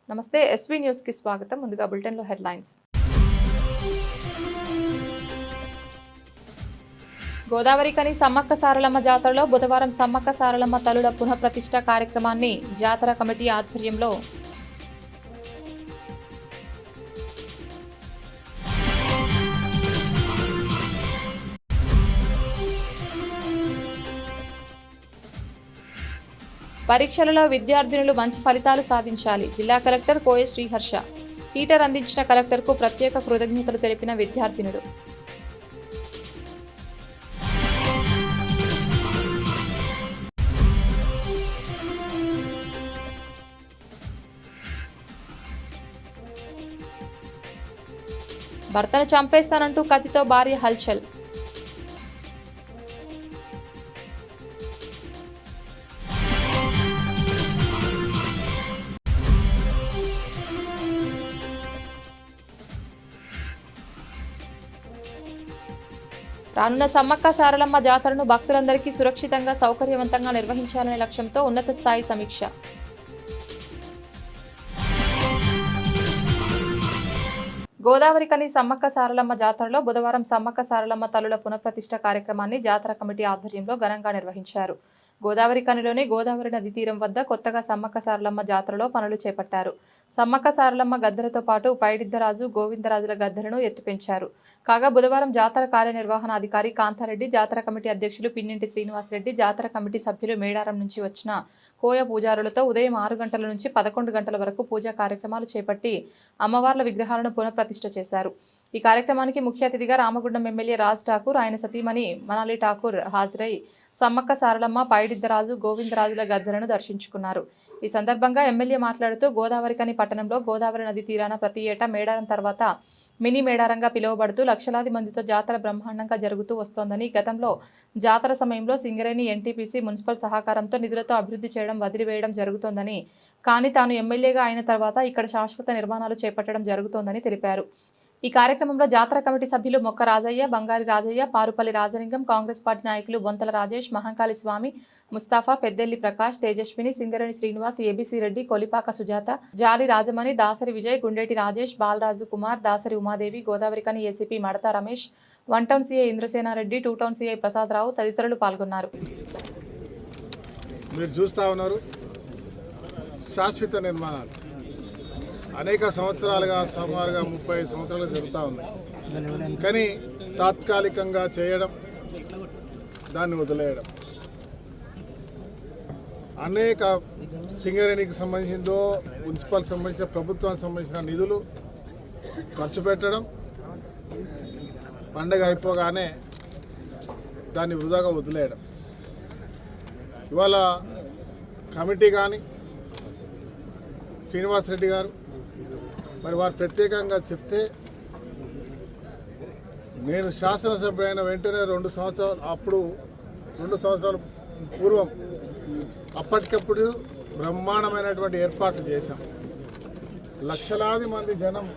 నమస్తే SV news కి స్వాగతం. ముందుగా బులెటిన్ లో హెడ్లైన్స్. గోదావరి కని సమ్మక్క సారలమ్మ జాతరలో బుధవారం సమ్మక్క సారలమ్మ తల్లుల పునఃప్రతిష్ఠ కార్యక్రమాన్ని జాతర కమిటీ ఆధ్వర్యంలో పరీక్షలలో విద్యార్థినులు మంచి ఫలితాలు సాధించాలి. జిల్లా కలెక్టర్ కోయ శ్రీహర్ష. హీటర్ అందించిన కలెక్టర్కు ప్రత్యేక కృతజ్ఞతలు తెలిపిన విద్యార్థినుడు. భర్తను చంపేస్తానంటూ కత్తితో భార్య హల్చల్. రానున్న సమ్మక్క సారలమ్మ జాతరను భక్తులందరికీ సురక్షితంగా సౌకర్యవంతంగా నిర్వహించాలనే లక్ష్యంతో ఉన్నత స్థాయి సమీక్ష. గోదావరి కని సమ్మక్క సారలమ్మ జాతరలో బుధవారం సమ్మక్క సారలమ్మ తల్లుల పునఃప్రతిష్ఠ కార్యక్రమాన్ని జాతర కమిటీ ఆధ్వర్యంలో ఘనంగా నిర్వహించారు. గోదావరి కనిలోని గోదావరి నది తీరం వద్ద కొత్తగా సమ్మక్క సారలమ్మ జాతరలో పనులు చేపట్టారు. సమ్మక్క సారలమ్మ గద్దెలతో పాటు పైడిద్దరాజు, గోవిందరాజుల గద్దెలను ఎత్తుపెంచారు. కాగా బుధవారం జాతర కార్యనిర్వహణాధికారి కాంతారెడ్డి, జాతర కమిటీ అధ్యక్షులు పిన్నింటి శ్రీనివాసరెడ్డి, జాతర కమిటీ సభ్యులు మేడారం నుంచి వచ్చిన కోయ పూజారులతో ఉదయం 6 గంటల నుంచి 11 గంటల వరకు పూజా కార్యక్రమాలు చేపట్టి అమ్మవార్ల విగ్రహాలను పునఃప్రతిష్ఠ చేశారు. ఈ కార్యక్రమానికి ముఖ్య అతిథిగా రామగుండం ఎమ్మెల్యే రాజ్ ఠాకూర్, ఆయన సతీమణి మనాలి ఠాకూర్ హాజరై సమ్మక్క సారలమ్మ, పైడిద్దరాజు, గోవిందరాజుల గద్దెలను దర్శించుకున్నారు. ఈ సందర్భంగా ఎమ్మెల్యే మాట్లాడుతూ గోదావరి కని పట్టణంలో గోదావరి నది తీరాన ప్రతి ఏటా మేడారం తర్వాత మినీ మేడారంగా పిలువబడుతూ లక్షలాది మందితో జాతర బ్రహ్మాండంగా జరుగుతూ వస్తోందని, గతంలో జాతర సమయంలో సింగరేణి, ఎన్టీపీసీ, మున్సిపల్ సహకారంతో నిధులతో అభివృద్ధి చేయడం వదిలివేయడం జరుగుతోందని, కానీ తాను ఎమ్మెల్యేగా అయిన తర్వాత ఇక్కడ శాశ్వత నిర్మాణాలు చేపట్టడం జరుగుతోందని తెలిపారు. ఈ కార్యక్రమంలో జాతర కమిటీ సభ్యులు మొక్క రాజయ్య, బంగారి రాజయ్య, పారుపల్లి రాజలింగం, కాంగ్రెస్ పార్టీ నాయకులు బొంతల రాజేష్, మహంకాళి స్వామి, ముస్తాఫా, పెద్దెల్లి ప్రకాష్, తేజస్విని, సింగరేణి శ్రీనివాస్, ఏబీసీ రెడ్డి, కొలిపాక సుజాత, జాలి Rajamani, Dasari Vijay, Gundeti Rajesh, Balaraju Kumar, Dasari Umadevi, Godavarikhani ACP Madata Ramesh, 1 town CI Indrasena Reddy, 2 town CI Prasada Rao తదితరులు పాల్గొన్నారు. మీరు చూస్తూ ఉన్నారు శాశ్వత నిర్మాణాలు అనేక సంవత్సరాలుగా, సుమారుగా 30 సంవత్సరాలు జరుగుతూ ఉన్నాయి. కానీ తాత్కాలికంగా చేయడం, దాన్ని వదిలేయడం, అనేక సింగరేణికి సంబంధించిందో, మున్సిపల్ సంబంధించిన, ప్రభుత్వానికి సంబంధించిన నిధులు ఖర్చు పెట్టడం, పండగ అయిపోగానే దాన్ని వృధాగా వదిలేయడం. ఇవాళ కమిటీ కానీ శ్రీనివాసరెడ్డి గారు మరి వారు ప్రత్యేకంగా చెప్తే, నేను శాసనసభ్యుడైన వెంటనే 2 సంవత్సరాల పూర్వం అప్పటికప్పుడు బ్రహ్మాండమైనటువంటి ఏర్పాట్లు చేశాం. లక్షలాది మంది జనం,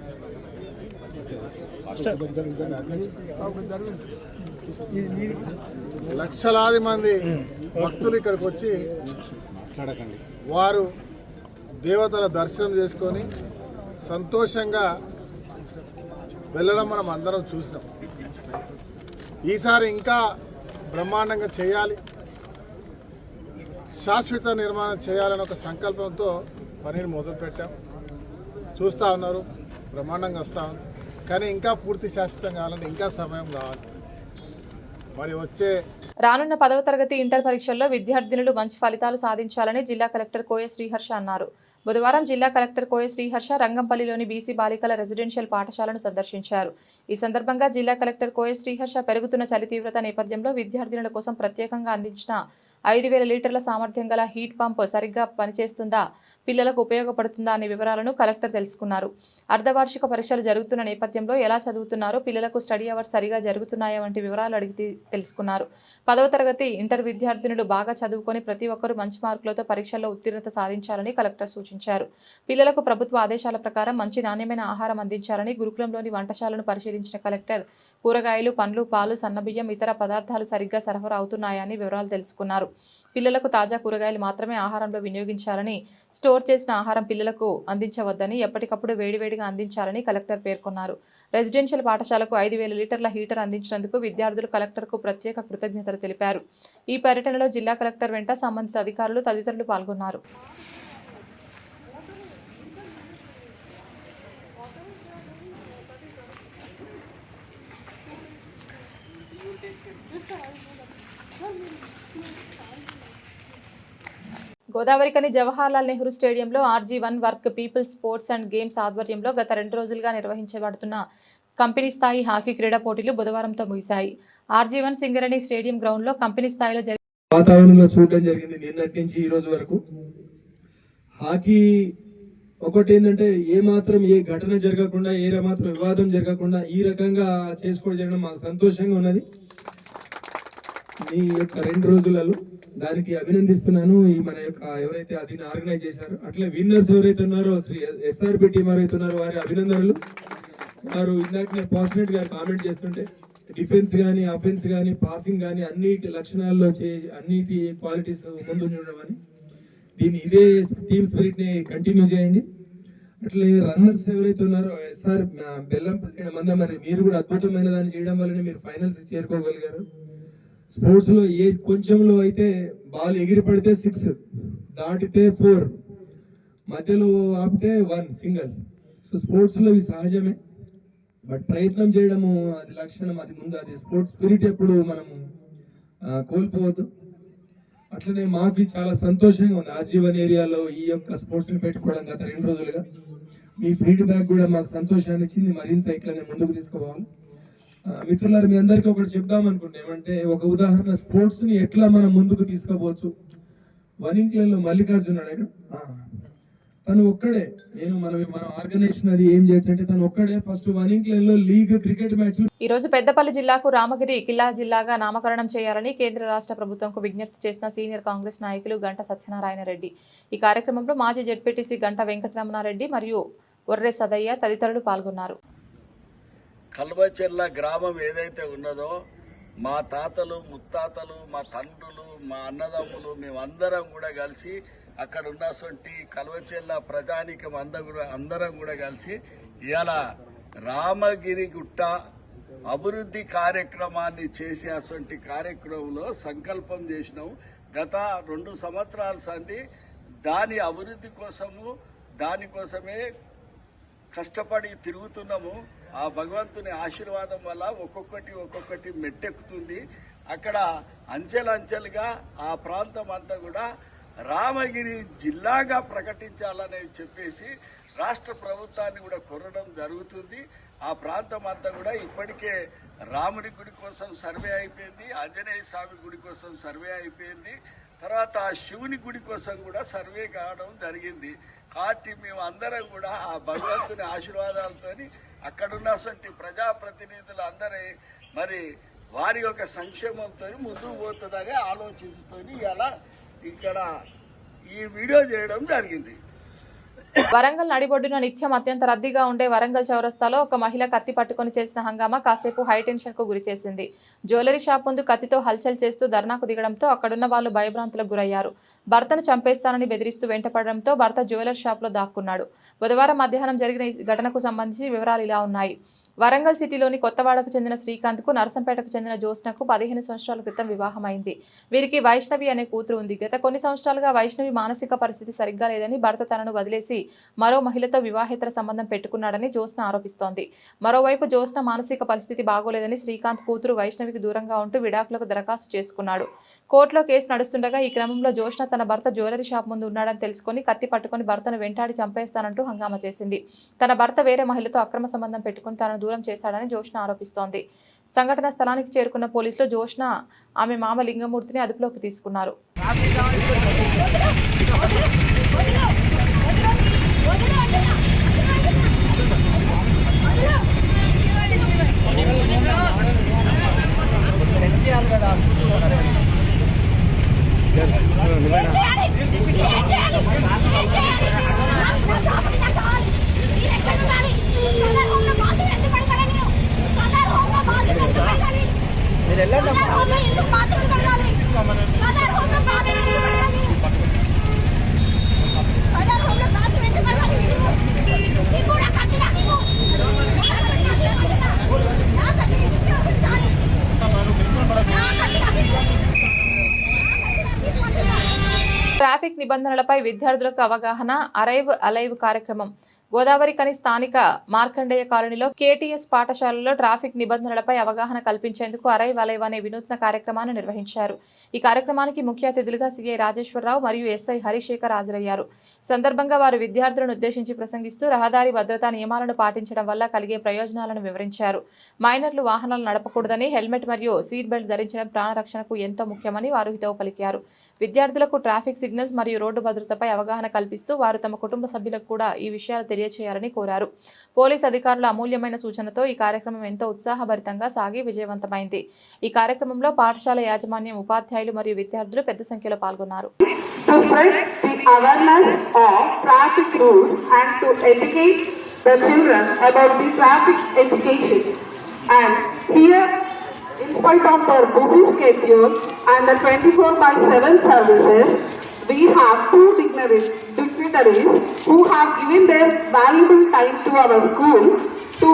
లక్షలాది మంది భక్తులు ఇక్కడికి వచ్చి వారు దేవతల దర్శనం చేసుకొని సంతోషంగా వెళ్ళడం మనం అందరం చూసినాం. ఈసారి ఇంకా బ్రహ్మాండంగా చేయాలి, శాశ్వత నిర్మాణం చేయాలని ఒక సంకల్పంతో పనిని మొదలుపెట్టాం. చూస్తూ ఉన్నారు, బ్రహ్మాండంగా వస్తూ ఉంది. కానీ ఇంకా పూర్తి శాశ్వతం కావాలంటే ఇంకా సమయం కావాలి. మరి వచ్చే రానున్న 10వ తరగతి ఇంటర్ పరీక్షల్లో విద్యార్థినులు మంచి ఫలితాలు సాధించాలని జిల్లా కలెక్టర్ కోయ శ్రీహర్ష అన్నారు. బుధవారం జిల్లా కలెక్టర్ కోయ శ్రీహర్ష రంగంపల్లిలోని బీసీ బాలికల రెసిడెన్షియల్ పాఠశాలను సందర్శించారు. ఈ సందర్భంగా జిల్లా కలెక్టర్ కోయ శ్రీహర్ష పెరుగుతున్న చలి తీవ్రత నేపథ్యంలో విద్యార్థినుల కోసం ప్రత్యేకంగా అందించిన 5,000 లీటర్ల సామర్థ్యం గల హీట్ పంప్ సరిగ్గా పనిచేస్తుందా, పిల్లలకు ఉపయోగపడుతుందా అనే వివరాలను కలెక్టర్ తెలుసుకున్నారు. అర్ధవార్షిక పరీక్షలు జరుగుతున్న నేపథ్యంలో ఎలా చదువుతున్నారో, పిల్లలకు స్టడీ అవర్స్ సరిగా జరుగుతున్నాయా వంటి వివరాలు అడిగి తెలుసుకున్నారు. 10వ తరగతి ఇంటర్ విద్యార్థినులు బాగా చదువుకొని ప్రతి ఒక్కరూ మంచి మార్కులతో పరీక్షల్లో ఉత్తీర్ణత సాధించాలని కలెక్టర్ సూచించారు. పిల్లలకు ప్రభుత్వ ఆదేశాల ప్రకారం మంచి నాణ్యమైన ఆహారం అందించాలని గురుకులంలోని వంటశాలను పరిశీలించిన కలెక్టర్ కూరగాయలు, పండ్లు, పాలు, సన్నబియ్యం, ఇతర పదార్థాలు సరిగ్గా సరఫరా అవుతున్నాయని వివరాలు తెలుసుకున్నారు. పిల్లలకు తాజా కూరగాయలు మాత్రమే ఆహారంలో వినియోగించాలని, స్టోర్ చేసిన ఆహారం పిల్లలకు అందించవద్దని, ఎప్పటికప్పుడు వేడివేడిగా అందించాలని కలెక్టర్ పేర్కొన్నారు. రెసిడెన్షియల్ పాఠశాలకు 5,000 లీటర్ల హీటర్ అందించినందుకు విద్యార్థులు కలెక్టర్కు ప్రత్యేక కృతజ్ఞతలు తెలిపారు. ఈ పర్యటనలో జిల్లా కలెక్టర్ వెంట సంబంధిత అధికారులు తదితరులు పాల్గొన్నారు. గోదావరికని జవహర్లాల్ నెహ్రూ స్టేడియంలో RG1 work people sports and games ఆధ్వర్యంలో గత 2 రోజులుగా నిర్వహించబడుతున్న కంపెనీ స్థాయి హాకీ క్రీడా పోటీలు బుధవారంతో ముగిశాయి. RG1 సింగరేణి స్టేడియం గ్రౌండ్లో కంపెనీ స్థాయిలో వాతావరణంలో చూడడం జరిగింది. నిన్నటి నుంచి ఈ రోజు వరకు హాకీ ఒకటి ఏంటంటే ఏ ఘటన జరగకుండా, మాత్రం వివాదం జరగకుండా ఈ రకంగా చేసుకోవడం జరగడం మాకు సంతోషంగా ఉన్నది. మీ యొక్క 2 రోజులలో దానికి అభినందిస్తున్నాను. ఈ మన యొక్క ఎవరైతే దీన్ని ఆర్గనైజ్ చేశారో, అట్లే విన్నర్స్ ఎవరైతే ఉన్నారో శ్రీ SRB టీం ఎవరైతే ఉన్నారో వారి అభినందనలు. వారు ఇందాక నేను పాసినెట్ గారు కామెంట్ చేస్తుంటే డిఫెన్స్ కానీ, అఫెన్స్ కానీ, పాసింగ్ కానీ అన్నిటి లక్షణాల్లో అన్నిటి క్వాలిటీస్ ముందు ఉండడం అని, దీన్ని ఇదే టీమ్ స్పిరిట్ ని కంటిన్యూ చేయండి. అట్లే రన్నర్స్ ఎవరైతే ఉన్నారో SR బెల్లంపల్లి మంద, మరి మీరు కూడా అద్భుతమైన దాన్ని చేయడం వల్లనే మీరు ఫైనల్స్ చేరుకోగలిగారు. స్పోర్ట్స్ లో కొంచెంలో అయితే బాల్ ఎగిరి పడితే 6, దాటితే 4, మధ్యలో ఆపితే 1 సింగల్. సో స్పోర్ట్స్ లో ఇవి సహజమే, బట్ ప్రయత్నం చేయడము అది లక్షణం, అది ముందు, అది స్పోర్ట్స్ స్పిరిట్ ఎప్పుడు మనం కోల్పోవద్దు. అట్లనే మాకు చాలా సంతోషంగా ఉంది RG1 ఏరియాలో ఈ యొక్క స్పోర్ట్స్ ని పెట్టుకోవడం గత 2 రోజులుగా. మీ ఫీడ్బ్యాక్ కూడా మాకు సంతోషాన్ని ఇచ్చింది. మరింత ఇట్లనే ముందుకు తీసుకుపోవాలి. మిత్రులారు, మీ అందరికీ ఒకటి చెప్దాం అనుకుంటే ఏమంటే, ఒక ఉదాహరణ స్పోర్ట్స్ ని ఎట్లా మనం ముందుకు తీసుకోవచ్చు. వనింగ్లలో మల్లికార్జున తను ఒక్కడే, మన ఆర్గనైజేషన్ అది ఏం చేయొచ్చు అంటే తను ఒక్కడే ఫస్ట్ వనింగ్లలో లీగ్ క్రికెట్ మ్యాచ్. ఈ రోజు పెద్దపల్లి జిల్లాకు రామగిరి కిల్లా జిల్లాగా నామకరణం చేయాలని కేంద్ర రాష్ట్ర ప్రభుత్వంకు విజ్ఞప్తి చేసిన సీనియర్ కాంగ్రెస్ నాయకులు గంట సత్యనారాయణ రెడ్డి. ఈ కార్యక్రమంలో మాజీ జెడ్పీటీసీ గంట వెంకటరమణారెడ్డి మరియు ఒర్రె సదయ్య తదితరులు పాల్గొన్నారు. కల్వచెర్ల గ్రామం ఏదైతే ఉన్నదో, మా తాతలు, ముత్తాతలు, మా తండ్రులు, మా అన్నదమ్ములు, మేమందరం కూడా కలిసి అక్కడ ఉన్నటువంటి కల్వచెర్ల ప్రజానికం అందరం కూడా కలిసి ఇవాళ రామగిరి గుట్ట అభివృద్ధి కార్యక్రమాన్ని చేసేటువంటి కార్యక్రమంలో సంకల్పం చేసినాం. గత 2 సంవత్సరాల సంది దాని అభివృద్ధి దానికోసమే కష్టపడి తిరుగుతున్నాము. ఆ భగవంతుని ఆశీర్వాదం వల్ల ఒక్కొక్కటి మెట్టెక్కుతుంది. అక్కడ అంచెలంచెలుగా ఆ ప్రాంతం అంతా కూడా రామగిరి జిల్లాగా ప్రకటించాలని చెప్పేసి రాష్ట్ర ప్రభుత్వాన్ని కూడా కోరడం జరుగుతుంది. ఆ ప్రాంతం అంతా కూడా ఇప్పటికే రాముని గుడి కోసం సర్వే అయిపోయింది, ఆంజనేయ స్వామి గుడి కోసం సర్వే అయిపోయింది, తర్వాత శివుని గుడి కోసం కూడా సర్వే కావడం జరిగింది. కాబట్టి మేము అందరం కూడా ఆ భగవంతుని ఆశీర్వాదాలతో అక్కడున్నటువంటి ప్రజాప్రతినిధులు అందరి మరి వారి యొక్క సంక్షేమంతో ముందుకు పోతుందని ఆలోచించుకొని ఇలా ఇక్కడ ఈ వీడియో చేయడం జరిగింది. వరంగల్ నడిబొడ్డున నిత్యం అత్యంత రద్దీగా ఉండే వరంగల్ చౌరస్తాలో ఒక మహిళ కత్తి పట్టుకుని చేసిన హంగామా కాసేపు హైటెన్షన్ కు గురి చేసింది. జ్యువెలరీ షాప్ ముందు కత్తితో హల్చల్ చేస్తూ ధర్నాకు దిగడంతో అక్కడున్న వాళ్ళు భయభ్రాంతులకు గురయ్యారు. భర్తను చంపేస్తానని బెదిరిస్తూ వెంటపడడంతో భర్త జ్యువెలరీ షాప్ లో దాక్కున్నాడు. బుధవారం మధ్యాహ్నం జరిగిన ఈ ఘటనకు సంబంధించి వివరాలు ఇలా ఉన్నాయి. వరంగల్ సిటీలోని కొత్తవాడకు చెందిన శ్రీకాంత్ కు నర్సంపేటకు చెందిన జ్యోత్స్నకు 15 సంవత్సరాల క్రితం వివాహమైంది. వీరికి వైష్ణవి అనే కూతురు ఉంది. గత కొన్ని సంవత్సరాలుగా వైష్ణవి మానసిక పరిస్థితి సరిగ్గా లేదని, భర్త తనను వదిలేసి మరో మహిళతో వివాహేతర సంబంధం పెట్టుకున్నాడని జ్యోత్స్న ఆరోపిస్తోంది. మరోవైపు జ్యోత్స్న మానసిక పరిస్థితి బాగోలేదని శ్రీకాంత్ కూతురు వైష్ణవికి దూరంగా ఉంటూ విడాకులకు దరఖాస్తు చేసుకున్నాడు. కోర్టులో కేసు నడుస్తుండగా ఈ క్రమంలో జ్యోత్స్న తన భర్త జ్యువెలరీ షాప్ ముందు ఉన్నాడని తెలుసుకుని కత్తి పట్టుకుని భర్తను వెంటాడి చంపేస్తానంటూ హంగామా చేసింది. తన భర్త వేరే మహిళతో అక్రమ సంబంధం పెట్టుకుని తనను దూరం చేశాడని జ్యోత్స్న ఆరోపిస్తోంది. సంఘటన స్థలానికి చేరుకున్న పోలీసులు జ్యోత్స్న ఆమె మామ లింగమూర్తిని అదుపులోకి తీసుకున్నారు. మీరు నిబంధనలపై విద్యార్థులకు అవగాహన అరైవ్ అలైవ్ కార్యక్రమం గోదావరి కని స్థానిక మార్కండేయ కాలనీలో కేటీఎస్ పాఠశాలలో ట్రాఫిక్ నిబంధనలపై అవగాహన కల్పించేందుకు అరైవ్ అలైవ్ అనే వినూత్న కార్యక్రమాన్ని నిర్వహించారు. ఈ కార్యక్రమానికి ముఖ్య అతిథులుగా సిఐ రాజేశ్వరరావు మరియు ఎస్ఐ హరిశేఖర్ హాజరయ్యారు. సందర్భంగా వారు విద్యార్థులను ఉద్దేశించి ప్రసంగిస్తూ రహదారి భద్రతా నియమాలను పాటించడం వల్ల కలిగే ప్రయోజనాలను వివరించారు. మైనర్లు వాహనాలు నడపకూడదని, హెల్మెట్ మరియు సీట్ బెల్ట్ ధరించడం ప్రాణరక్షణకు ఎంతో ముఖ్యమని వారు హితవు పలికారు. విద్యార్థులకు ట్రాఫిక్ సిగ్నల్స్ మరియు రోడ్డు భద్రతపై అవగాహన కల్పిస్తూ వారు తమ కుటుంబ సభ్యులకు కూడా ఈ విషయాలు తెలియజేయాలని కోరారు. పోలీస్ అధికారుల అమూల్యమైన సూచనతో ఈ కార్యక్రమం ఎంతో ఉత్సాహభరితంగా సాగి విజయవంతమైంది. ఈ కార్యక్రమంలో పాఠశాల యాజమాన్యం, ఉపాధ్యాయులు మరియు విద్యార్థులు పెద్ద సంఖ్యలో పాల్గొన్నారు. In spite of their busy schedule and the 24/7 services, we have two dignitaries who have given their valuable time to our school to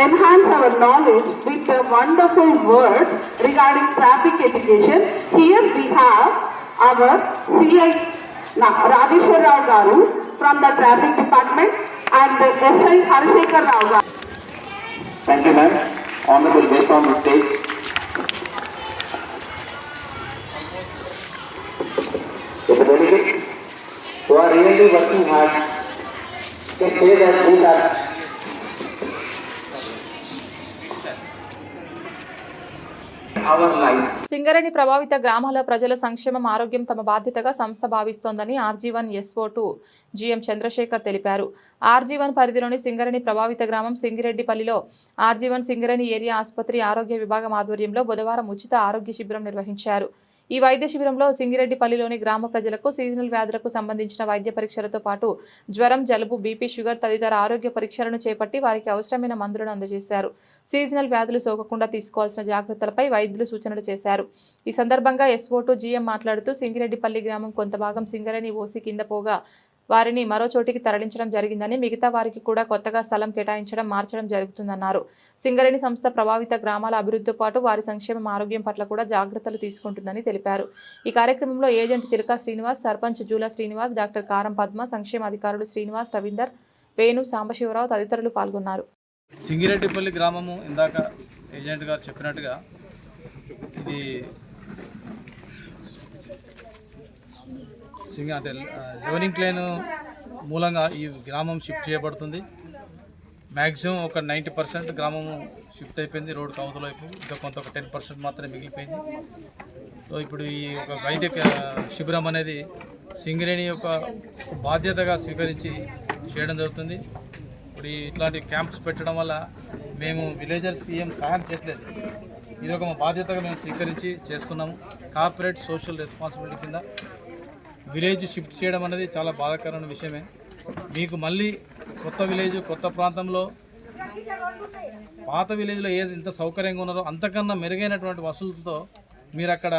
enhance our knowledge with the wonderful words regarding traffic education. Here we have our CI Rajeshwar Rao Garu from the traffic department and the SI Harishekar Rao Garu. Thank you, ma'am. Honorable guests on the stage. The delegates who are really working hard to say that these are our life. Singareni ప్రభావిత గ్రామాల ప్రజల సంక్షేమం, ఆరోగ్యం తమ బాధ్యతగా సంస్థ భావిస్తోందని RG1 SO2 GM Chandrasekhar తెలిపారు. RG1 పరిధిలోని సింగరేణి ప్రభావిత గ్రామం సింగిరెడ్డిపల్లిలో RG1 సింగరేణి ఏరియా ఆసుపత్రి ఆరోగ్య విభాగం ఆధ్వర్యంలో బుధవారం ఉచిత ఆరోగ్య శిబిరం నిర్వహించారు. ఈ వైద్య శిబిరంలో సింగిరెడ్డిపల్లిలోని గ్రామ ప్రజలకు సీజనల్ వ్యాధులకు సంబంధించిన వైద్య పరీక్షలతో పాటు జ్వరం, జలుబు, బీపీ, షుగర్ తదితర ఆరోగ్య పరీక్షలను చేపట్టి వారికి అవసరమైన మందులను అందజేశారు. సీజనల్ వ్యాధులు సోకకుండా తీసుకోవాల్సిన జాగ్రత్తలపై వైద్యులు సూచనలు చేశారు. ఈ సందర్భంగా SO2 GM మాట్లాడుతూ సింగిరెడ్డిపల్లి గ్రామం కొంత భాగం సింగరేణి ఓసీ కింద పోగా వారిని మరో చోటికి తరలించడం జరిగిందని, మిగతా వారికి కూడా కొత్తగా స్థలం కేటాయించడం, మార్చడం జరుగుతుందన్నారు. సింగరేణి సంస్థ ప్రభావిత గ్రామాల అభివృద్ధితో పాటు వారి సంక్షేమం, ఆరోగ్యం పట్ల కూడా జాగ్రత్తలు తీసుకుంటుందని తెలిపారు. ఈ కార్యక్రమంలో ఏజెంట్ చిలకా శ్రీనివాస్, సర్పంచ్ జూలా శ్రీనివాస్, డాక్టర్ కారం పద్మ, సంక్షేమ అధికారులు శ్రీనివాస్, రవీందర్, వేణు, సాంబశివరావు తదితరులు పాల్గొన్నారు. సింగిరెడ్డిపల్లి గ్రామము ఇందాక ఏజెంట్ గారు చెప్పినట్టుగా ఇది అంటే లెవెలింగ్ క్లైన్ మూలంగా ఈ గ్రామం షిఫ్ట్ చేయబడుతుంది. మ్యాక్సిమం ఒక 90% గ్రామము షిఫ్ట్ అయిపోయింది రోడ్డు అవతల వైపు. ఇంకా కొంత ఒక 10% మాత్రమే మిగిలిపోయింది. సో ఇప్పుడు ఈ ఒక వైద్య శిబిరం అనేది సింగరేణి యొక్క బాధ్యతగా స్వీకరించి చేయడం జరుగుతుంది. ఇప్పుడు ఇట్లాంటి క్యాంప్స్ పెట్టడం వల్ల మేము విలేజర్స్కి ఏం సహాయం చేయట్లేదు, ఇది ఒక మా బాధ్యతగా మేము స్వీకరించి చేస్తున్నాము. కార్పొరేట్ సోషల్ రెస్పాన్సిబిలిటీ కింద విలేజ్ షిఫ్ట్ చేయడం అనేది చాలా బాధాకరమైన విషయమే. మీకు మళ్ళీ కొత్త విలేజ్, కొత్త ప్రాంతంలో పాత విలేజ్లో ఏది ఇంత సౌకర్యంగా ఉన్నారో అంతకన్నా మెరుగైనటువంటి వసతులతో మీరు అక్కడ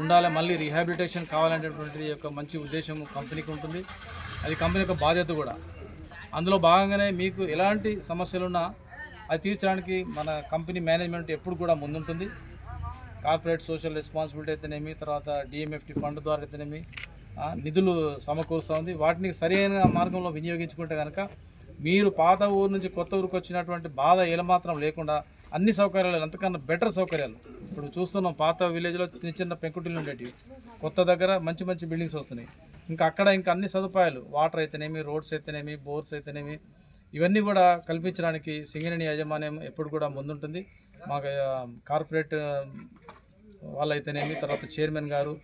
ఉండాలి. మళ్ళీ రీహాబిలిటేషన్ కావాలనేటువంటిది యొక్క మంచి ఉద్దేశం కంపెనీకి ఉంటుంది. అది కంపెనీ యొక్క బాధ్యత కూడా. అందులో భాగంగానే మీకు ఎలాంటి సమస్యలున్నా అది తీర్చడానికి మన కంపెనీ మేనేజ్మెంట్ ఎప్పుడు కూడా ముందుంటుంది. కార్పొరేట్ సోషల్ రెస్పాన్సిబిలిటీ అయితేనేమి, తర్వాత DMFT ఫండ్ ద్వారా అయితేనేమి నిధులు సమకూరుస్తూ ఉంది. వాటిని సరైన మార్గంలో వినియోగించుకుంటే కనుక మీరు పాత ఊరు నుంచి కొత్త ఊరికి వచ్చినటువంటి బాధ ఏమాత్రం లేకుండా అన్ని సౌకర్యాలు, అంతకన్నా బెటర్ సౌకర్యాలు ఇప్పుడు చూస్తున్నాం. పాత విలేజ్లో చిన్న చిన్న పెంకుటిల్లు ఉండేటివి, కొత్త దగ్గర మంచి మంచి బిల్డింగ్స్ వస్తున్నాయి. ఇంకా అక్కడ ఇంకా అన్ని సదుపాయాలు, వాటర్ అయితేనేమి, రోడ్స్ అయితేనేమి, బోర్స్ అయితేనేమి, ఇవన్నీ కూడా కల్పించడానికి సింగరేణి యాజమాన్యం ఎప్పుడు కూడా ముందుంటుంది. మాకు కార్పొరేట్ వాళ్ళైతేనేమి, తర్వాత చైర్మన్ గారు,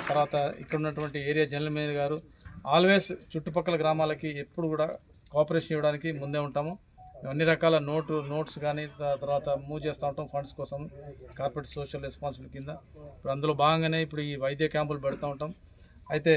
తర్వాత ఇక్కడ ఉన్నటువంటి ఏరియా జనరల్ మేనేజర్ గారు ఆల్వేస్ చుట్టుపక్కల గ్రామాలకి ఎప్పుడు కూడా కోఆపరేషన్ ఇవ్వడానికి ముందే ఉంటాము. అన్ని రకాల నోట్స్ కానీ తర్వాత మూవ్ చేస్తూ ఉంటాం ఫండ్స్ కోసం, కార్పొరేట్ సోషల్ రెస్పాన్సిబిలిటీ కింద. ఇప్పుడు అందులో భాగంగానే ఇప్పుడు ఈ వైద్య క్యాంపులు పెడుతూ ఉంటాం. అయితే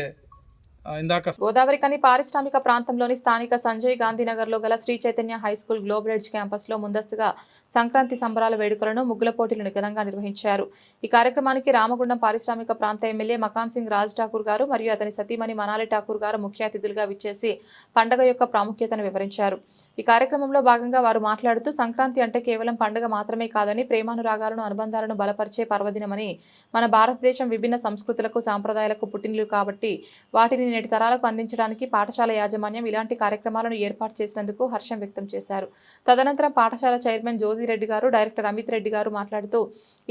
ఇందాక గోదావరి కని పారిశ్రామిక ప్రాంతంలోని స్థానిక సంజయ్ గాంధీ నగర్లో గల Sri Chaitanya high school global edge క్యాంపస్లో ముందస్తుగా సంక్రాంతి సంబరాల వేడుకలను ముగ్గుల పోటీలను ఘనంగా నిర్వహించారు. ఈ కార్యక్రమానికి రామగుండం పారిశ్రామిక ప్రాంత ఎమ్మెల్యే మకాన్ సింగ్ రాజ్ ఠాకూర్ గారు మరియు అతని సతీమణి మనాలి ఠాకూర్ గారు ముఖ్య అతిథులుగా విచ్చేసి పండుగ యొక్క ప్రాముఖ్యతను వివరించారు. ఈ కార్యక్రమంలో భాగంగా వారు మాట్లాడుతూ సంక్రాంతి అంటే కేవలం పండుగ మాత్రమే కాదని ప్రేమానురాగాలను అనుబంధాలను బలపరిచే పర్వదినమని, మన భారతదేశం విభిన్న సంస్కృతులకు సాంప్రదాయాలకు పుట్టినిల్లు కాబట్టి వాటిని నేటి తరాలకు అందించడానికి పాఠశాల యాజమాన్యం ఇలాంటి కార్యక్రమాలను ఏర్పాటు చేసినందుకు హర్షం వ్యక్తం చేశారు. తదనంతరం పాఠశాల చైర్మన్ జోజిరెడ్డి గారు, డైరెక్టర్ అమిత్ రెడ్డి గారు మాట్లాడుతూ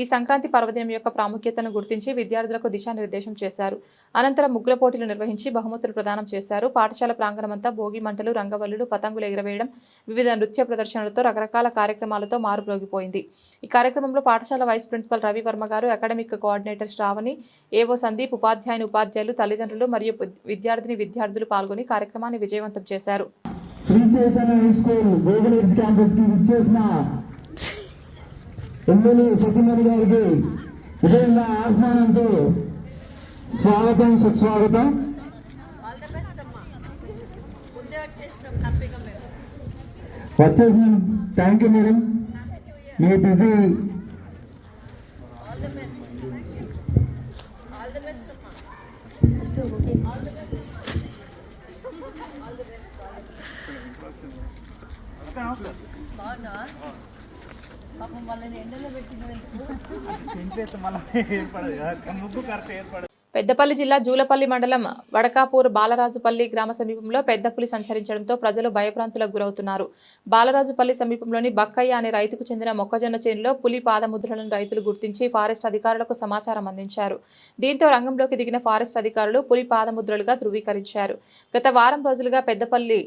ఈ సంక్రాంతి పర్వదినం యొక్క ప్రాముఖ్యతను గుర్తించి విద్యార్థులకు దిశానిర్దేశం చేశారు. అనంతరం ముగ్గుల పోటీలు నిర్వహించి బహుమతులు ప్రదానం చేశారు. పాఠశాల ప్రాంగణమంతా భోగి మంటలు, రంగవల్లులు, పతంగులు ఎగరవేయడం, వివిధ నృత్య ప్రదర్శనలతో రకరకాల కార్యక్రమాలతో మారుమ్రోగిపోయింది. ఈ కార్యక్రమంలో పాఠశాల వైస్ ప్రిన్సిపల్ రవి వర్మ గారు, అకాడమిక్ కోఆర్డినేటర్ శ్రావణి, ఏవో సందీప్, ఉపాధ్యాయులు, తల్లిదండ్రులు మరియు విద్యార్థులు పాల్గొని కార్యక్రమాన్ని విజయవంతం చేశారు. Sri Chaitanya high school global edge campus కి విచ్చేసిన ఎమ్మెల్యే సతీమణి గారికి ఉదయంగా ఆహ్వానంతో స్వాగతం, సుస్వాగతం. వచ్చేసిన thank you madam. Me busy Peddapalli జిల్లా జూలపల్లి మండలం వడకాపూర్ బాలరాజుపల్లి గ్రామ సమీపంలో పెద్ద పులి సంచరించడంతో ప్రజలు భయభ్రాంతులకు గురవుతున్నారు. బాలరాజుపల్లి సమీపంలోని బక్కయ్య అనే రైతుకు చెందిన మొక్కజొన్న చేనులో పులి పాదముద్రలను రైతులు గుర్తించి ఫారెస్ట్ అధికారులకు సమాచారం అందించారు. దీంతో రంగంలోకి దిగిన ఫారెస్ట్ అధికారులు పులి పాదముద్రలుగా ధృవీకరించారు. గత వారం రోజులుగా పెద్దపల్లి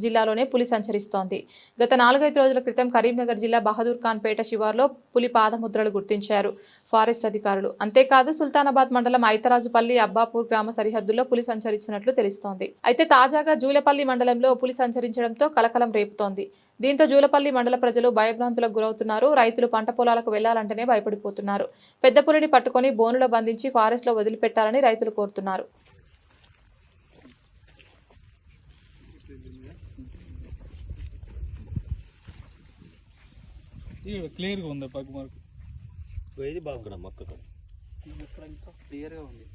జిల్లాలోనే పులి సంచరిస్తోంది. గత 4-5 రోజుల క్రితం కరీంనగర్ జిల్లా బహదూర్ ఖాన్ పేట శివార్లో పులి పాదముద్రలు గుర్తించారు ఫారెస్ట్ అధికారులు. అంతేకాదు సుల్తానాబాద్ మండలం ఐతరాజుపల్లి, అబ్బాపూర్ గ్రామ సరిహద్దుల్లో పులి సంచరిస్తున్నట్లు తెలుస్తోంది. అయితే తాజాగా జూలపల్లి మండలంలో పులి సంచరించడంతో కలకలం రేపుతోంది. దీంతో జూలపల్లి మండల ప్రజలు భయభ్రాంతులకు గురవుతున్నారు. రైతులు పంట పొలాలకు వెళ్లాలంటేనే భయపడిపోతున్నారు. పెద్ద పులిని పట్టుకొని బోనులో బంధించి ఫారెస్ట్ లో వదిలిపెట్టాలని రైతులు కోరుతున్నారు. క్లియర్గా ఉంది పక్క మార్కు ఏది బాగుంది మొక్క క్లియర్గా ఉంది.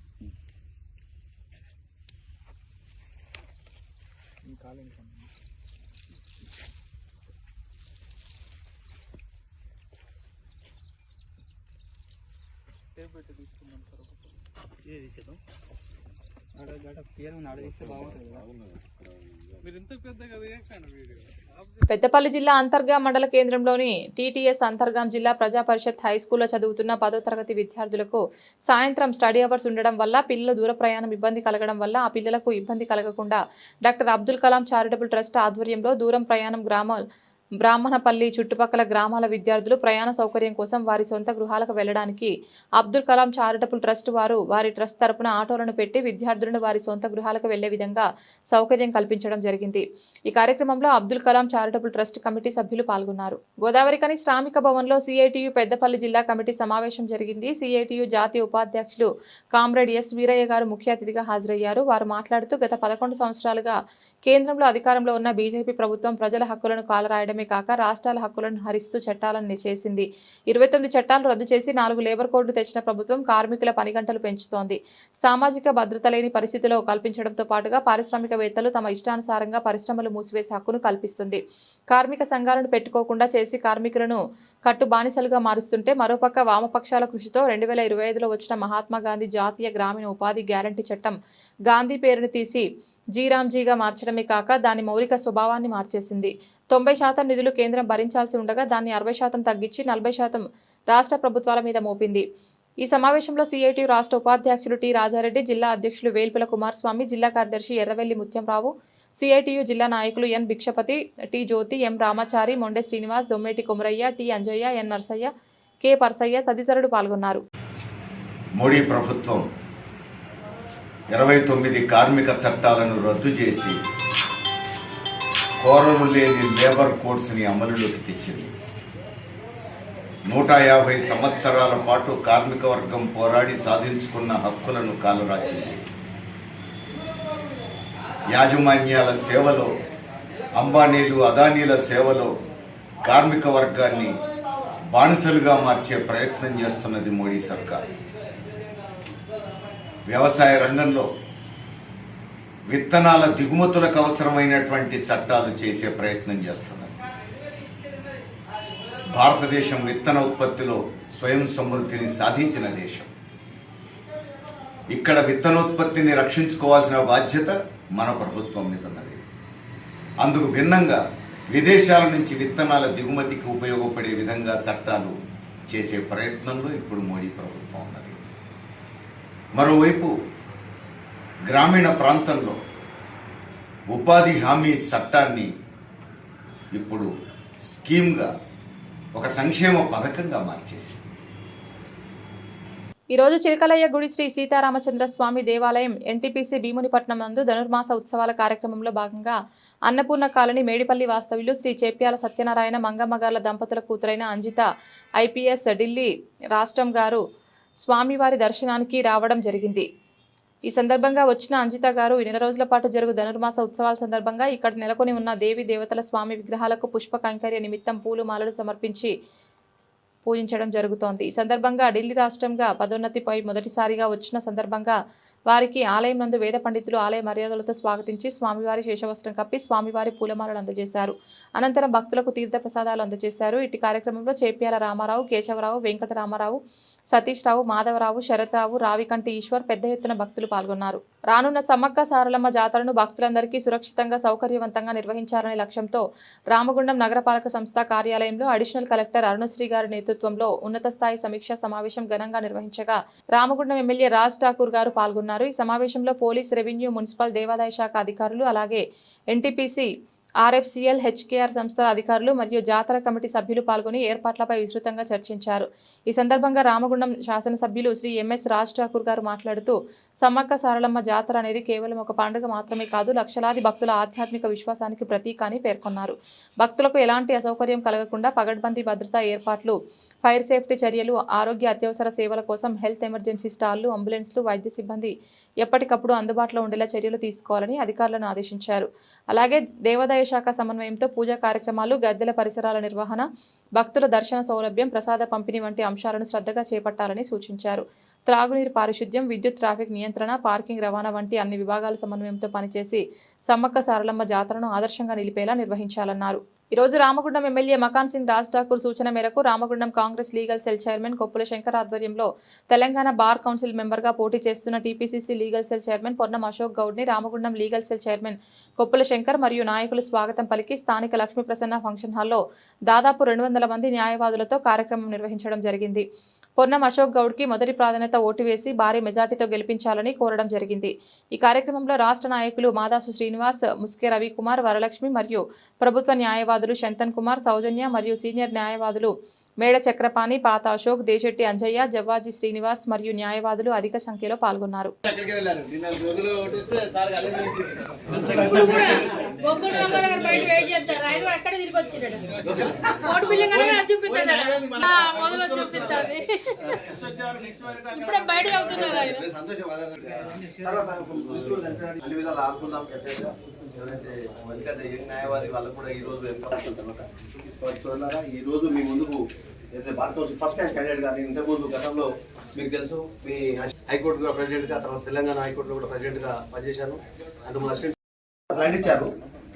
తీసుకున్నాం సార్ ఏది చేద్దాం ఆడ క్లియర్ ఉంది. ఆడ తీస్తే బాగుంటుంది కదా. మీరు ఇంత పెద్దగా వీడియో. పెద్దపల్లి జిల్లా అంతర్గా మండల కేంద్రంలోని టీటీఎస్ అంతర్గాం జిల్లా ప్రజా పరిషత్ హై స్కూల్లో చదువుతున్న 10వ తరగతి విద్యార్థులకు సాయంత్రం స్టడీ అవర్స్ ఉండడం వల్ల పిల్లలు దూర ప్రయాణం ఇబ్బంది కలగడం వల్ల ఆ పిల్లలకు ఇబ్బంది కలగకుండా doctor Abdul Kalam charitable trust ఆధ్వర్యంలో దూరం ప్రయాణం బ్రాహ్మణపల్లి చుట్టుపక్కల గ్రామాల విద్యార్థులు ప్రయాణ సౌకర్యం కోసం వారి సొంత గృహాలకు వెళ్లడానికి అబ్దుల్ కలాం చారిటబుల్ ట్రస్ట్ వారు వారి ట్రస్ట్ తరపున ఆటోలను పెట్టి విద్యార్థులను వారి సొంత గృహాలకు వెళ్లే విధంగా సౌకర్యం కల్పించడం జరిగింది. ఈ కార్యక్రమంలో Abdul Kalam charitable trust committee సభ్యులు పాల్గొన్నారు. గోదావరికని శ్రామిక భవన్లో సిఐటియు పెద్దపల్లి జిల్లా కమిటీ సమావేశం జరిగింది. సిఐటియు జాతీయ ఉపాధ్యక్షులు కామ్రేడ్ ఎస్ వీరయ్య గారు ముఖ్య అతిథిగా హాజరయ్యారు. వారు మాట్లాడుతూ గత 11 సంవత్సరాలుగా కేంద్రంలో అధికారంలో ఉన్న బీజేపీ ప్రభుత్వం ప్రజల హక్కులను కాలరాయడం కాక రాష్ట్రాల హక్కులను హరిస్తూ చట్టాలను చేసింది. 29 చట్టాలు రద్దు చేసి 4 లేబర్ కోడ్లు తెచ్చిన ప్రభుత్వం కార్మికుల పని గంటలు పెంచుతోంది. సామాజిక భద్రత లేని పరిస్థితిలో కల్పించడంతో పాటుగా పారిశ్రామికవేత్తలు తమ ఇష్టానుసారంగా పరిశ్రమలు మూసివేసే హక్కును కల్పిస్తుంది. కార్మిక సంఘాలను పెట్టుకోకుండా చేసి కార్మికులను కట్టు బానిసలుగా మారుస్తుంటే మరోపక్క వామపక్షాల కృషితో 2025లో వచ్చిన మహాత్మా గాంధీ జాతీయ గ్రామీణ ఉపాధి గ్యారంటీ చట్టం గాంధీ పేరును తీసి జీరాంజీగా మార్చడమే కాక దాని మౌలిక స్వభావాన్ని మార్చేసింది. 90% నిధులు కేంద్రం భరించాల్సి ఉండగా దాన్ని 60% తగ్గించి 40% రాష్ట్ర ప్రభుత్వాల మీద మోపింది. ఈ సమావేశంలో సిఐటియు రాష్ట్ర ఉపాధ్యక్షులు టి రాజారెడ్డి, జిల్లా అధ్యక్షులు వేల్పుల కుమారస్వామి, జిల్లా కార్యదర్శి ఎర్రవెల్లి ముత్యంరావు, సిఐటియు జిల్లా నాయకులు ఎన్ భిక్షపతి, టి జ్యోతి, ఎం రామాచారి, మొండె శ్రీనివాస్, దొమ్మేటి కొమరయ్య, టి అంజయ్య, ఎన్ నర్సయ్య, కె పర్సయ్య తదితరులు పాల్గొన్నారు. మోడీ ప్రభుత్వం 29 కార్మిక చట్టాలను రద్దు చేసి కోరలు లేని లేబర్ కోడ్స్ని అమలులోకి తెచ్చింది. 150 సంవత్సరాల పాటు కార్మిక వర్గం పోరాడి సాధించుకున్న హక్కులను కాలరాచింది. యాజమాన్యాల సేవలో, అంబానీలు అదానీల సేవలో కార్మిక వర్గాన్ని బానిసలుగా మార్చే ప్రయత్నం చేస్తున్నది మోడీ సర్కార్. వ్యవసాయ రంగంలో విత్తనాల దిగుమతులకు అవసరమైనటువంటి చట్టాలు చేసే ప్రయత్నం చేస్తున్నది. భారతదేశం విత్తన ఉత్పత్తిలో స్వయం సమృద్ధిని సాధించిన దేశం. ఇక్కడ విత్తనోత్పత్తిని రక్షించుకోవాల్సిన బాధ్యత మన ప్రభుత్వం మీద ఉన్నది. అందుకు భిన్నంగా విదేశాల నుంచి విత్తనాల దిగుమతికి ఉపయోగపడే విధంగా చట్టాలు చేసే ప్రయత్నంలో ఇప్పుడు మోడీ ప్రభుత్వం ఉన్నది. మరోవైపు గ్రామీణ ప్రాంతంలో ఉపాధి హామీ చట్టాన్ని ఇప్పుడు స్కీమ్గా, ఒక సంక్షేమ పథకంగా మార్చేసింది. ఈరోజు చిలకలయ్య గుడి శ్రీ సీతారామచంద్ర స్వామి దేవాలయం ఎన్టీపీసీ భీమునిపట్నం నందు ధనుర్మాస ఉత్సవాల కార్యక్రమంలో భాగంగా అన్నపూర్ణ కాలనీ మేడిపల్లి వాస్తవ్యులు శ్రీ చేప్యాల సత్యనారాయణ మంగమ్మగార్ల దంపతుల కూతురైన అంజిత ఐపీఎస్ ఢిల్లీ రాష్ట్రం గారు స్వామివారి దర్శనానికి రావడం జరిగింది. ఈ సందర్భంగా వచ్చిన అంజిత గారు 2 రోజుల పాటు జరుగు ధనుర్మాస ఉత్సవాల సందర్భంగా ఇక్కడ నెలకొని ఉన్న దేవి దేవతల స్వామి విగ్రహాలకు పుష్ప కైంకర్య నిమిత్తం పూలు మాలలు సమర్పించి పూజించడం జరుగుతోంది. ఈ సందర్భంగా ఢిల్లీ రాష్ట్రంగా పదోన్నతిపై మొదటిసారిగా వచ్చిన సందర్భంగా వారికి ఆలయం నందు వేద పండితులు ఆలయ మర్యాదలతో స్వాగతించి స్వామివారి శేషవస్త్రం కప్పి స్వామివారి పూలమాలలు అందజేశారు. అనంతరం భక్తులకు తీర్థ ప్రసాదాలు అందజేశారు. ఇటు కార్యక్రమంలో చేప్యాల రామారావు, కేశవరావు, వెంకటరామారావు, సతీష్ రావు, మాధవరావు, శరత్రావు, రావికంటి ఈశ్వర్ పెద్ద ఎత్తున భక్తులు పాల్గొన్నారు. రానున్న సమ్మక్క సారలమ్మ జాతరను భక్తులందరికీ సురక్షితంగా సౌకర్యవంతంగా నిర్వహించాలనే లక్ష్యంతో రామగుండం నగరపాలక సంస్థ కార్యాలయంలో అడిషనల్ కలెక్టర్ అరుణశ్రీ గారి నేతృత్వంలో ఉన్నత స్థాయి సమీక్షా సమావేశం ఘనంగా నిర్వహించగా రామగుండం ఎమ్మెల్యే రాజ్ ఠాకూర్ గారు పాల్గొన్నారు. ఈ సమావేశంలో పోలీస్, రెవెన్యూ, మున్సిపల్, దేవాదాయ శాఖ అధికారులు, అలాగే ఎన్టీపీసీ, ఆర్ఎఫ్సిఎల్, హెచ్కేఆర్ సంస్థల అధికారులు మరియు జాతర కమిటీ సభ్యులు పాల్గొని ఏర్పాట్లపై విస్తృతంగా చర్చించారు. ఈ సందర్భంగా రామగుండం శాసనసభ్యులు శ్రీ ఎంఎస్ రాజ్ ఠాకూర్ గారు మాట్లాడుతూ సమ్మక్క సారలమ్మ జాతర అనేది కేవలం ఒక పండుగ మాత్రమే కాదు, లక్షలాది భక్తుల ఆధ్యాత్మిక విశ్వాసానికి ప్రతీక అని పేర్కొన్నారు. భక్తులకు ఎలాంటి అసౌకర్యం కలగకుండా పగడ్బందీ భద్రతా ఏర్పాట్లు, ఫైర్ సేఫ్టీ చర్యలు, ఆరోగ్య అత్యవసర సేవల కోసం హెల్త్ ఎమర్జెన్సీ స్టాళ్లు, అంబులెన్స్లు, వైద్య సిబ్బంది ఎప్పటికప్పుడు అందుబాటులో ఉండేలా చర్యలు తీసుకోవాలని అధికారులను ఆదేశించారు. అలాగే దేవాదాయ శాఖ సమన్వయంతో పూజా కార్యక్రమాలు, గద్దెల పరిసరాల నిర్వహణ, భక్తుల దర్శన సౌలభ్యం, ప్రసాద పంపిణీ వంటి అంశాలను శ్రద్ధగా చేపట్టాలని సూచించారు. త్రాగునీరు పారిశుద్ధ్యం, విద్యుత్, ట్రాఫిక్ నియంత్రణ, పార్కింగ్ రవాణా వంటి అన్ని విభాగాల సమన్వయంతో పనిచేసి సమ్మక్క సారలమ్మ జాతరను ఆదర్శంగా నిలిపేలా నిర్వహించాలన్నారు. ఈరోజు రామగుండం ఎమ్మెల్యే మకాన్ సింగ్ రాజ్ ఠాకూర్ సూచన మేరకు Ramagundam Congress legal cell chairman Koppula Shankar ఆధ్వర్యంలో తెలంగాణ బార్ కౌన్సిల్ మెంబర్గా పోటీ చేస్తున్న TPCC legal cell chairman Ponnam Ashok గౌడ్ని Ramagundam legal cell chairman Koppula Shankar మరియు నాయకులు స్వాగతం పలికి స్థానిక లక్ష్మీ ప్రసన్న ఫంక్షన్ హాల్లో దాదాపు 200 మంది న్యాయవాదులతో కార్యక్రమం నిర్వహించడం జరిగింది. పొన్నం అశోక్ గౌడ్కి మొదటి ప్రాధాన్యత ఓటు వేసి భారీ మెజార్టీతో గెలిపించాలని కోరడం జరిగింది. ఈ కార్యక్రమంలో రాష్ట్ర నాయకులు మాదాసు శ్రీనివాస్, ముస్కే రవికుమార్, వరలక్ష్మి మరియు ప్రభుత్వ న్యాయవాదులు శంతన్ కుమార్, సౌజన్య మరియు సీనియర్ న్యాయవాదులు మేడ చక్రపాణి, పాత అశోక్, దేశెట్టి అంజయ్య, జవ్వాజీ శ్రీనివాస్ మరియు న్యాయవాదులు అధిక సంఖ్యలో పాల్గొన్నారు. ఎందుకంటే యంగ్ న్యాయవాది వాళ్ళకు కూడా ఈ రోజు ఈ రోజు మీ ముందుకు అయితే bar council first time candidate గారు. ఇంతకుముందు గతంలో మీకు తెలుసు మీ హైకోర్టు కూడా ప్రెసిడెంట్గా, తర్వాత తెలంగాణ హైకోర్టులో కూడా ప్రెసిడెంట్గా పనిచేశాను. అంతకుముందు అసిస్టెంట్ ల్యాండ్ ఇచ్చారు.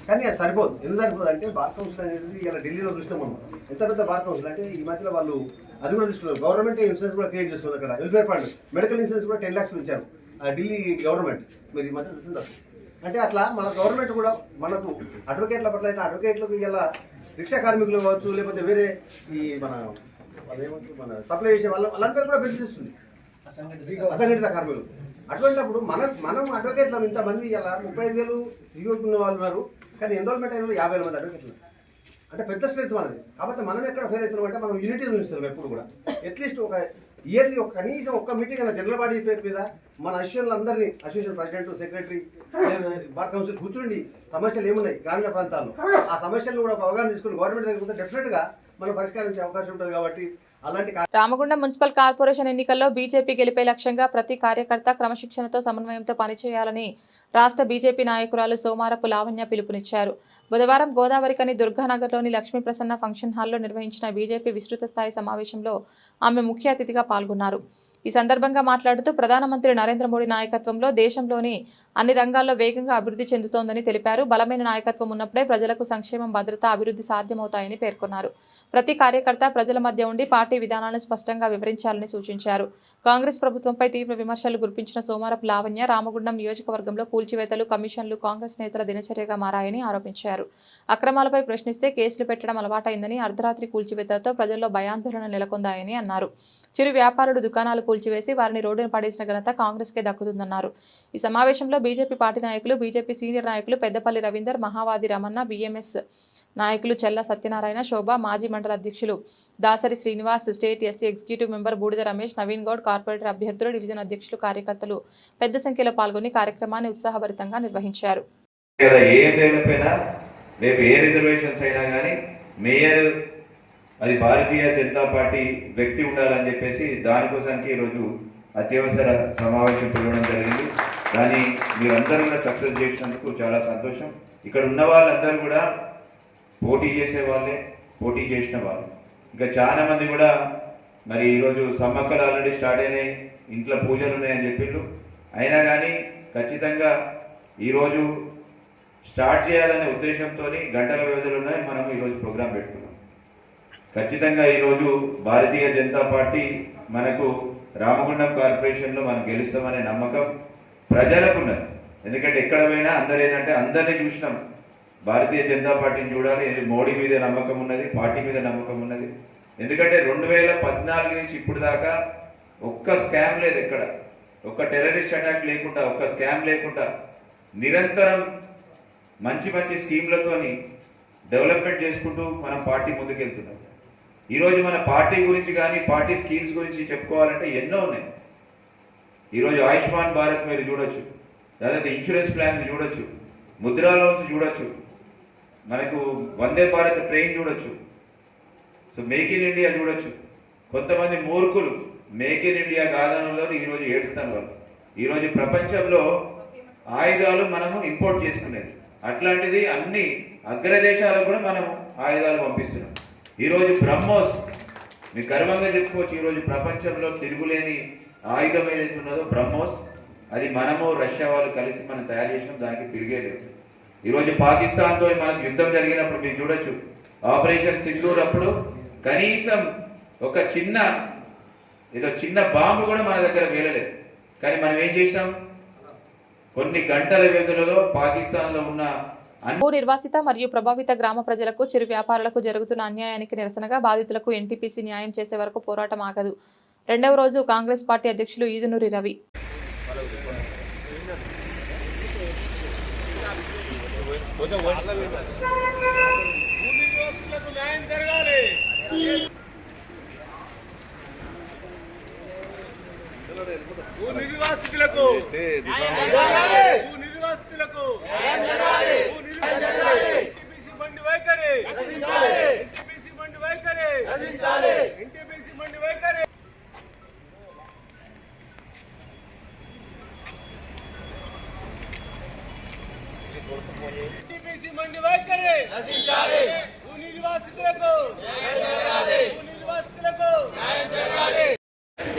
కానీ అది సరిపోదు. ఎందుకు సరిపోదు అంటే బార్ కౌన్సిల్ అనేది ఇలా ఢిల్లీలో చూస్తాం మనం. ఎంత పెద్ద బార్ కౌన్సిల్ అంటే ఈ మధ్యలో వాళ్ళు అది కూడా తీసుకున్నారు. గవర్నమెంట్ ఇన్సూరెన్స్ కూడా క్రియేట్ చేస్తున్నారు. అక్కడ వెల్ఫేర్ ఫండ్, మెడికల్ ఇన్సూరెన్స్ కూడా 10 lakhs ఇచ్చారు ఢిల్లీ గవర్నమెంట్. మీరు ఈ మధ్య చూస్తుంటారు. అంటే అట్లా మన గవర్నమెంట్ కూడా మనకు అడ్వకేట్ల పట్ల అయితే అడ్వకేట్లకు ఇలా రిక్షా కార్మికులు కావచ్చు, లేకపోతే వేరే ఈ మన సప్లై చేసే వాళ్ళందరూ కూడా బెనిఫిట్ ఇస్తుంది, అసంఘటిత కార్మికులు. అటువంటిప్పుడు మనం అడ్వకేట్లను ఇంతమంది ఇలా 35,000 సిఓకున్న వాళ్ళు ఉన్నారు. కానీ ఎన్రోల్మెంట్ అయిన 50,000 మంది అడ్వకేట్లు. అంటే పెద్ద స్ట్రెంత్ మనది. కాబట్టి మనం ఎక్కడ ఫెయిల్ అవుతున్నాం అంటే మనం యూనిటీ చూస్తాం ఎప్పుడు కూడా. అట్లీస్ట్ ఒక ఇయర్లీ కనీసం ఒక్క మీటింగ్ అయినా జనరల్ బాడీ పేరు మీద మన అసోసియేషన్లందరినీ, association president, secretary, bar council కూర్చుండి సమస్యలు ఏమున్నాయి గ్రామీణ ప్రాంతాల్లో, ఆ సమస్యలను కూడా ఒక అవగాహన తీసుకుని గవర్నమెంట్ దగ్గర డెఫినెట్గా మనం పరిష్కరించే అవకాశం ఉంటుంది. కాబట్టి అలాంటి రామగుండం మున్సిపల్ కార్పొరేషన్ ఎన్నికల్లో బీజేపీ గెలిపే లక్ష్యంగా ప్రతి కార్యకర్త క్రమశిక్షణతో సమన్వయంతో పనిచేయాలని రాష్ట్ర బీజేపీ నాయకురాలు సోమారపు లావణ్య పిలుపునిచ్చారు. బుధవారం గోదావరికని దుర్గానగర్లోని లక్ష్మీప్రసన్న ఫంక్షన్ హాల్లో నిర్వహించిన బీజేపీ విస్తృత స్థాయి సమావేశంలో ఆమె ముఖ్య అతిథిగా పాల్గొన్నారు. ఈ సందర్భంగా మాట్లాడుతూ ప్రధానమంత్రి నరేంద్ర మోడీ నాయకత్వంలో దేశంలోని అన్ని రంగాల్లో వేగంగా అభివృద్ధి చెందుతోందని తెలిపారు. బలమైన నాయకత్వం ఉన్నప్పుడే ప్రజలకు సంక్షేమం, భద్రత, అభివృద్ధి సాధ్యమవుతాయని పేర్కొన్నారు. ప్రతి కార్యకర్త ప్రజల మధ్య ఉండి పార్టీ విధానాలను స్పష్టంగా వివరించాలని సూచించారు. కాంగ్రెస్ ప్రభుత్వంపై తీవ్ర విమర్శలు గుర్పించిన సోమారపు లావణ్య రామగుండం నియోజకవర్గంలో కూల్చివేతలు, కమిషన్లు కాంగ్రెస్ నేతల దినచర్యగా మారాయని ఆరోపించారు. అక్రమాలపై ప్రశ్నిస్తే కేసులు పెట్టడం అలవాటైందని, అర్ధరాత్రి కూల్చివేతలతో ప్రజల్లో భయాందోళన నెలకొందాయని అన్నారు. చిరు వ్యాపారులు దుకాణాలు కూల్చివేసి వారిని రోడ్డును పడేసిన ఘనత కాంగ్రెస్కే దక్కుతుందన్నారు. ఈ సమావేశంలో బీజేపీ పార్టీ నాయకులు, బీజేపీ సీనియర్ నాయకులు పెద్దపల్లి రవీందర్, మహావాది రమణ, బీఎంఎస్ నాయకులు చెల్ల సత్యనారాయణ, శోభ, మాజీ మండల అధ్యక్షులు Dasari Srinivas, state SC executive member బూడిద రమేష్, నవీన్ గౌడ్, కార్పొరేటర్ అభ్యర్థులు, డివిజన్ అధ్యక్షులు, కార్యకర్తలు పెద్ద సంఖ్యలో పాల్గొని కార్యక్రమాన్ని ఉత్సాహభరితంగా నిర్వహించారు. రేపు ఏ రిజర్వేషన్స్ అయినా కానీ మేయర్ అది భారతీయ జనతా పార్టీ వ్యక్తి ఉండాలని చెప్పేసి దానికోసానికి ఈరోజు అత్యవసర సమావేశం పిలవడం జరిగింది. దాన్ని మీరందరూ కూడా సక్సెస్ చేసినందుకు చాలా సంతోషం. ఇక్కడ ఉన్న వాళ్ళందరూ కూడా పోటీ చేసే వాళ్ళే, పోటీ చేసిన వాళ్ళు. ఇంకా చాలా మంది కూడా మరి ఈరోజు సమ్మక్కలు ఆల్రెడీ స్టార్ట్ అయినాయి, ఇంట్లో పూజలు ఉన్నాయని చెప్పిండ్రు. అయినా కానీ ఖచ్చితంగా ఈరోజు స్టార్ట్ చేయాలనే ఉద్దేశంతో గంటల వ్యవధిలో మనం ఈరోజు ప్రోగ్రాం పెట్టుకున్నాం. ఖచ్చితంగా ఈరోజు భారతీయ జనతా పార్టీ మనకు రామగుండం కార్పొరేషన్లో మనం గెలుస్తామనే నమ్మకం ప్రజలకు ఉన్నది. ఎందుకంటే ఎక్కడ పోయినా అందరూ ఏంటంటే అందరినీ చూసినాం, భారతీయ జనతా పార్టీని చూడాలి, మోడీ మీద నమ్మకం ఉన్నది, పార్టీ మీద నమ్మకం ఉన్నది. ఎందుకంటే 2014 నుంచి ఇప్పుడు దాకా ఒక్క స్కామ్ లేదు, ఎక్కడ ఒక్క టెర్రరిస్ట్ అటాక్ లేకుండా, ఒక్క స్కామ్ లేకుండా నిరంతరం మంచి మంచి స్కీమ్లతోని డెవలప్మెంట్ చేసుకుంటూ మనం పార్టీ ముందుకెళ్తున్నాం. ఈరోజు మన పార్టీ గురించి కానీ పార్టీ స్కీమ్స్ గురించి చెప్పుకోవాలంటే ఎన్నో ఉన్నాయి. ఈరోజు ఆయుష్మాన్ భారత్ మీరు చూడొచ్చు, దాదాపు ఇన్సూరెన్స్ ప్లాన్ చూడొచ్చు, ముద్రా లోన్స్ చూడొచ్చు, మనకు వందే భారత్ ట్రైన్ చూడొచ్చు, సో మేక్ ఇన్ ఇండియా చూడొచ్చు. కొంతమంది మూర్ఖులు మేక్ ఇన్ ఇండియా కాదనంలో ఈరోజు ఏడుస్తాను వాళ్ళు. ఈరోజు ప్రపంచంలో ఆయుధాలు మనము ఇంపోర్ట్ చేసుకునేది, అట్లాంటిది అన్ని అగ్రదేశాలకు కూడా మనం ఆయుధాలు పంపిస్తున్నాం. ఈరోజు బ్రహ్మోస్ మీరు గర్వంగా చెప్పుకోవచ్చు. ఈరోజు ప్రపంచంలో తిరుగులేని ఆయుధం ఏదైతే ఉన్నదో బ్రహ్మోస్, అది మనము రష్యా వాళ్ళు కలిసి మనం తయారు చేసినాం, దానికి తిరిగేలేదు. ఈరోజు పాకిస్తాన్తో మనకు యుద్ధం జరిగినప్పుడు మీరు చూడొచ్చు, ఆపరేషన్ సింధూర్ అప్పుడు కనీసం ఒక చిన్న బాంబు కూడా మన దగ్గర వేయలేదు. కానీ మనం ఏం చేసినాం, కొన్ని గంటల వ్యవధిలో పాకిస్తాన్లో ఉన్న భూ నిర్వాసిత మరియు ప్రభావిత గ్రామ ప్రజలకు, చిరు వ్యాపారులకు జరుగుతున్న అన్యాయానికి నిరసనగా బాధితులకు ఎన్టీపీసీ న్యాయం చేసే వరకు పోరాటం ఆగదు. రెండవ రోజు కాంగ్రెస్ పార్టీ అధ్యక్షులు ఈదునూరి రవి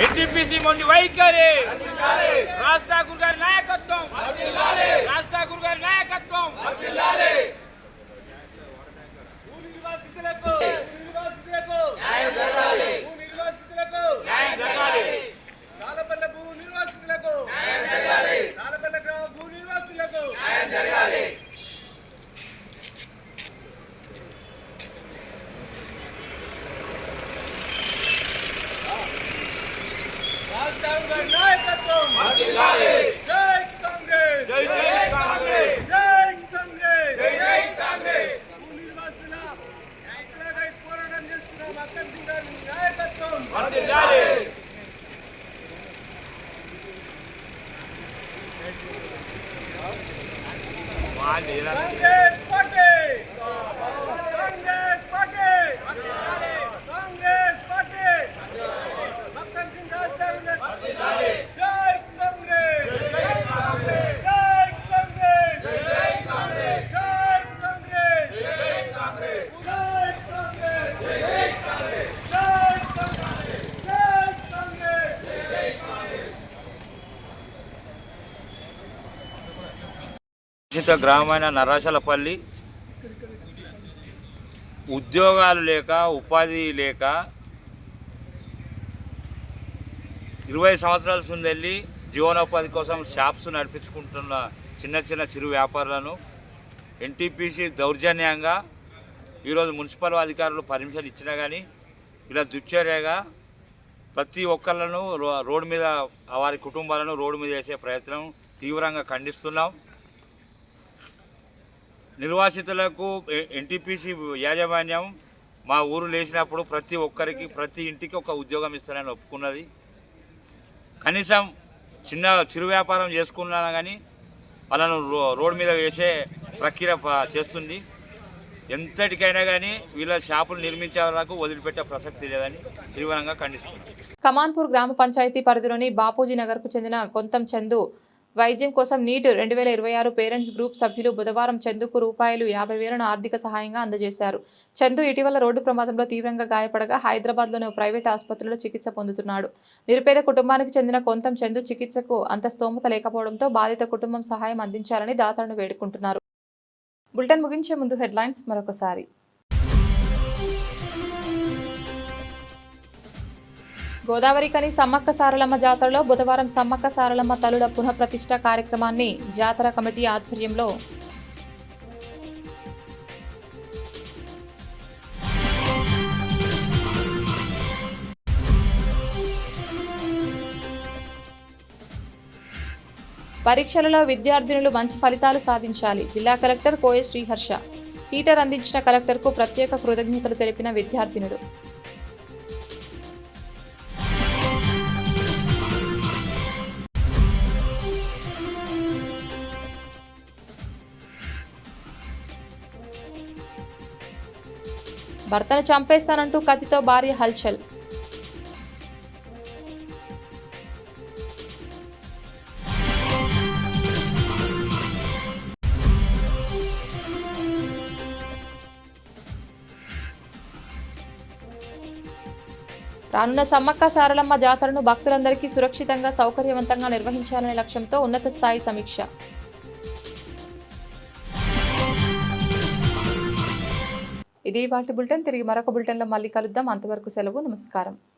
ఎన్టీపీసీ మొండి వైఖరి, రాజ్ ఠాకూర్ గారి నాయకత్వం, రాజ్ ఠాకూర్ గారి నాయకత్వం, భూ నిర్వాసితులకు న్యాయం జరగాలి, భూ నిర్వాసితులకు న్యాయం జరగాలి, చాలపల్ల భూ నిర్వాసితులకు న్యాయం జరగాలి, చాలపల్ల గ్రామ భూ నిర్వాసితులకు న్యాయం జరగాలి. నాయకత్వం జై కాంగ్రెస్, జై కాంగ్రెస్, జై కాంగ్రెస్, జై సురక్షిత గ్రామమైన నరాశలపల్లి ఉద్యోగాలు లేక ఉపాధి లేక 20 సంవత్సరాల ముందెళ్ళి జీవనోపాధి కోసం షాప్స్ నడిపించుకుంటున్న చిన్న చిరు వ్యాపారులను ఎన్టీపీసీ దౌర్జన్యంగా ఈరోజు మున్సిపల్ అధికారులు పర్మిషన్ ఇచ్చినా కానీ ఇలా దుశ్చర్యగా ప్రతి ఒక్కళ్ళను రోడ్డు మీద వారి కుటుంబాలను రోడ్డు మీద వేసే ప్రయత్నం తీవ్రంగా ఖండిస్తున్నాం. నిర్వాసితులకు ఎన్టీపీసీ యాజమాన్యం మా ఊరు లేచినప్పుడు ప్రతి ఒక్కరికి ప్రతి ఇంటికి ఒక ఉద్యోగం ఇస్తారని ఒప్పుకున్నది. కనీసం చిరు వ్యాపారం చేసుకున్నా కానీ వాళ్ళను రోడ్డు మీద వేసే ప్రక్రియ చేస్తుంది. ఎంతటికైనా కానీ వీళ్ళ షాపులు నిర్మించే వరకు వదిలిపెట్టే ప్రసక్తి లేదని తీవ్రంగా ఖండిస్తుంది. కమాన్పూర్ గ్రామ పంచాయతీ పరిధిలోని బాపూజీ నగర్కు చెందిన కొంతం చందు వైద్యం కోసం నీట్ 2026 పేరెంట్స్ గ్రూప్ సభ్యులు బుధవారం చందుకు ₹50,000 ఆర్థిక సహాయంగా అందజేశారు. చందు ఇటీవల రోడ్డు ప్రమాదంలో తీవ్రంగా గాయపడగా హైదరాబాద్లోని ప్రైవేట్ ఆసుపత్రిలో చికిత్స పొందుతున్నాడు. నిరుపేద కుటుంబానికి చెందిన కొంతం చందు చికిత్సకు అంత స్తోమత లేకపోవడంతో బాధిత కుటుంబం సహాయం అందించాలని దాతలను వేడుకుంటున్నారు. బులెటిన్ ముగించే ముందు హెడ్లైన్స్ మరొకసారి. గోదావరికని సమ్మక్క సారలమ్మ జాతరలో బుధవారం సమ్మక్క సారలమ్మ తల్లుల పునఃప్రతిష్ఠ కార్యక్రమాన్ని జాతర కమిటీ ఆధ్వర్యంలో పరీక్షలలో విద్యార్థినులు మంచి ఫలితాలు సాధించాలి. జిల్లా కలెక్టర్ కోయ శ్రీహర్ష. హీటర్ అందించిన కలెక్టర్కు ప్రత్యేక కృతజ్ఞతలు తెలిపిన విద్యార్థినుడు. భర్తను చంపేస్తానంటూ కత్తితో భార్య హల్చల్. రానున్న సమ్మక్క సారలమ్మ జాతరను భక్తులందరికీ సురక్షితంగా సౌకర్యవంతంగా నిర్వహించాలనే లక్ష్యంతో ఉన్నత స్థాయి సమీక్ష. ఇది వాటి బులెటిన్. తిరిగి మరొక బులెటిన్లో మళ్ళీ కలుద్దాం. అంతవరకు సెలవు. నమస్కారం.